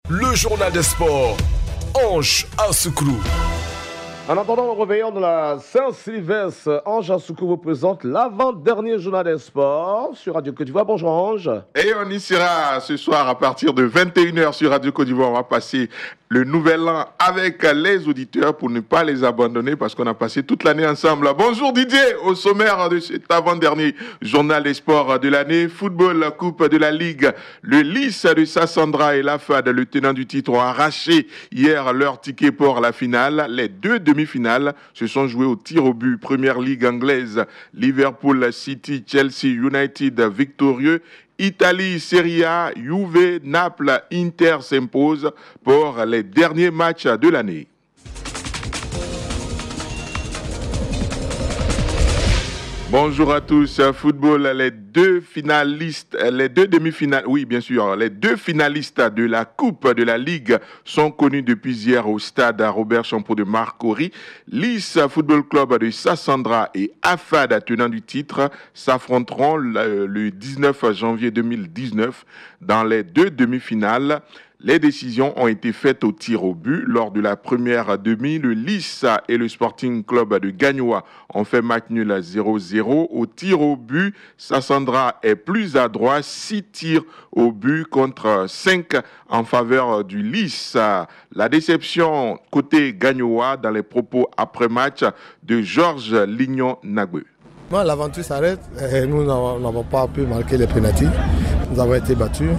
Le journal des sports, Ange Assoukro. En attendant le réveillon de la Saint-Sylvestre, Ange Assoukro vous présente l'avant-dernier journal des sports sur Radio Côte d'Ivoire. Bonjour Ange. Et on y sera ce soir à partir de 21h sur Radio Côte d'Ivoire. On va passer le nouvel an avec les auditeurs pour ne pas les abandonner parce qu'on a passé toute l'année ensemble. Bonjour Didier, au sommaire de cet avant-dernier journal des sports de l'année. Football, Coupe de la Ligue. Le Lys de Sassandra et la FAD, le tenant du titre, ont arraché hier leur ticket pour la finale. Les deux demi-finales se sont jouées au tir au but. Première Ligue anglaise, Liverpool City, Chelsea United victorieux. Italie, Serie A, Juve, Naples, Inter s'impose pour les derniers matchs de l'année. Bonjour à tous. Football, les deux demi-finales, oui bien sûr, les deux finalistes de la Coupe de la Ligue sont connus depuis hier au stade Robert Champeau de Marcory. Lys Football Club de Sassandra et AFAD, tenant du titre, s'affronteront le 19 janvier 2019 dans les deux demi-finales. Les décisions ont été faites au tir au but. Lors de la première demi, le Lys et le Sporting Club de Gagnoa ont fait match nul à 0-0. Au tir au but, Sassandra est plus adroit, 6 tirs au but contre 5 en faveur du Lys. La déception côté Gagnoa dans les propos après-match de Georges Lignon-Nagbe. L'aventure s'arrête et nous n'avons pas pu marquer les pénaltys. Nous avons été battus.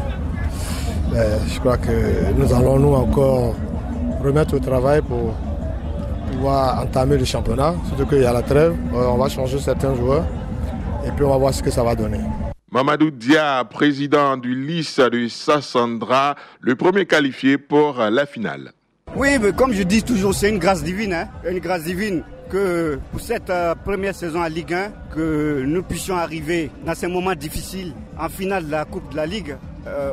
Je crois que nous allons nous encore remettre au travail pour pouvoir entamer le championnat. Surtout qu'il y a la trêve, on va changer certains joueurs et puis on va voir ce que ça va donner. Mamadou Dia, président du Lys de Sassandra, le premier qualifié pour la finale. Oui, mais comme je dis toujours, c'est une grâce divine, une grâce divine que pour cette première saison à Ligue 1, que nous puissions arriver dans ces moments difficiles en finale de la Coupe de la Ligue.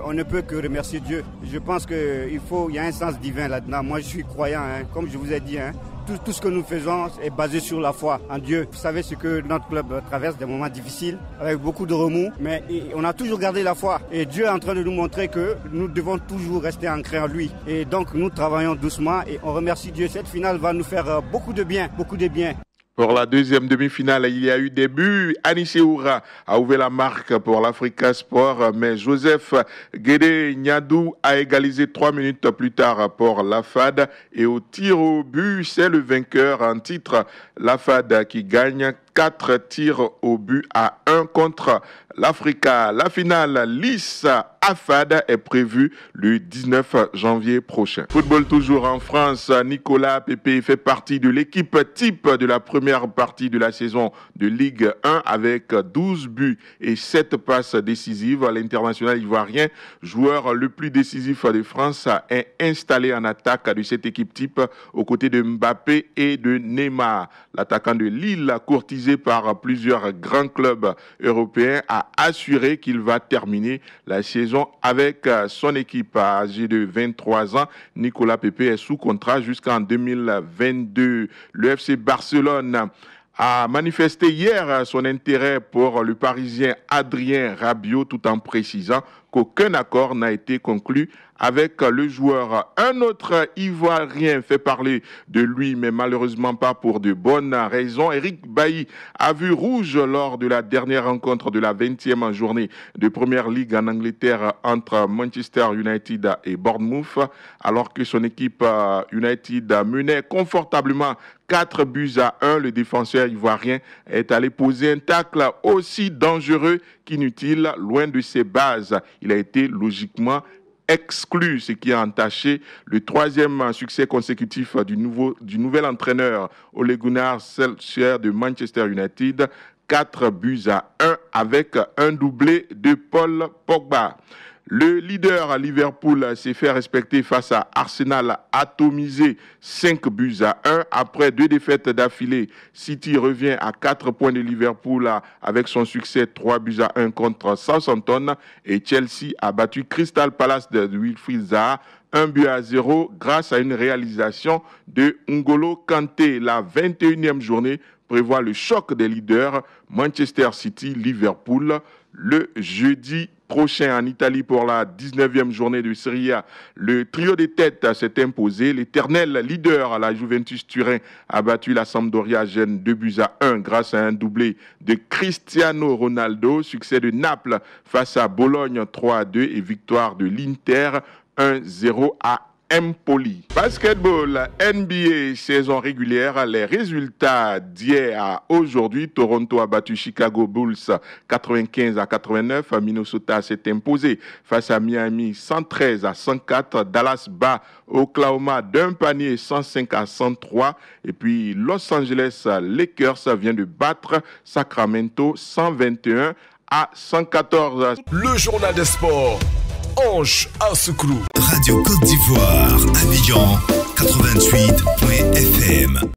On ne peut que remercier Dieu. Je pense qu'il y a un sens divin là-dedans. Moi, je suis croyant, comme je vous ai dit. Tout ce que nous faisons est basé sur la foi en Dieu. Vous savez ce que notre club traverse, des moments difficiles, avec beaucoup de remous, mais on a toujours gardé la foi. Et Dieu est en train de nous montrer que nous devons toujours rester ancrés en lui. Et donc, nous travaillons doucement et on remercie Dieu. Cette finale va nous faire beaucoup de bien, beaucoup de bien. Pour la deuxième demi-finale, il y a eu des buts. Anissé Oura a ouvert la marque pour l'Africa Sport, mais Joseph Guédé Niadou a égalisé 3 minutes plus tard pour l'AFAD. Et au tir au but, c'est le vainqueur en titre, l'AFAD, qui gagne 4 tirs au but à 1 contre l'Africa. La finale Lys AFAD est prévue le 19 janvier prochain. Football toujours en France, Nicolas Pepe fait partie de l'équipe type de la première partie de la saison de Ligue 1 avec 12 buts et 7 passes décisives. L'international ivoirien, joueur le plus décisif de France, est installé en attaque de cette équipe type aux côtés de Mbappé et de Neymar. L'attaquant de Lille, courtisé par plusieurs grands clubs européens, a assuré qu'il va terminer la saison avec son équipe. Âgé de 23 ans, Nicolas Pepe est sous contrat jusqu'en 2022. Le FC Barcelone a manifesté hier son intérêt pour le Parisien Adrien Rabiot tout en précisant qu'aucun accord n'a été conclu avec le joueur. Un autre Ivoirien fait parler de lui, mais malheureusement pas pour de bonnes raisons. Eric Bailly a vu rouge lors de la dernière rencontre de la 20e journée de Première Ligue en Angleterre entre Manchester United et Bournemouth, alors que son équipe United menait confortablement 4 buts à 1. Le défenseur ivoirien est allé poser un tacle aussi dangereux qu'inutile, loin de ses bases. Il a été logiquement exclu, ce qui a entaché le 3e succès consécutif du nouvel entraîneur Ole Gunnar Solskjaer de Manchester United. 4 buts à 1 avec un doublé de Paul Pogba. Le leader Liverpool s'est fait respecter face à Arsenal, atomisé 5 buts à 1. Après 2 défaites d'affilée, City revient à 4 points de Liverpool avec son succès 3 buts à 1 contre Southampton. Et Chelsea a battu Crystal Palace de Wilfried Zaha 1 but à 0 grâce à une réalisation de N'Golo Kanté. La 21e journée prévoit le choc des leaders Manchester City-Liverpool le jeudi prochain en Italie pour la 19e journée de Serie A. Le trio des têtes s'est imposé. L'éternel leader, la Juventus Turin, a battu la Sampdoria Gênes 2-1 grâce à un doublé de Cristiano Ronaldo. Succès de Naples face à Bologne 3-2 et victoire de l'Inter 1-0 à Empoli. Basketball, NBA, saison régulière. Les résultats d'hier à aujourd'hui. Toronto a battu Chicago Bulls 95-89. Minnesota s'est imposé face à Miami 113-104. Dallas bat Oklahoma d'un panier 105-103. Et puis Los Angeles Lakers vient de battre Sacramento 121-114. Le journal des sports. Ange Assoukro. Radio Côte d'Ivoire, Abidjan 88.fm.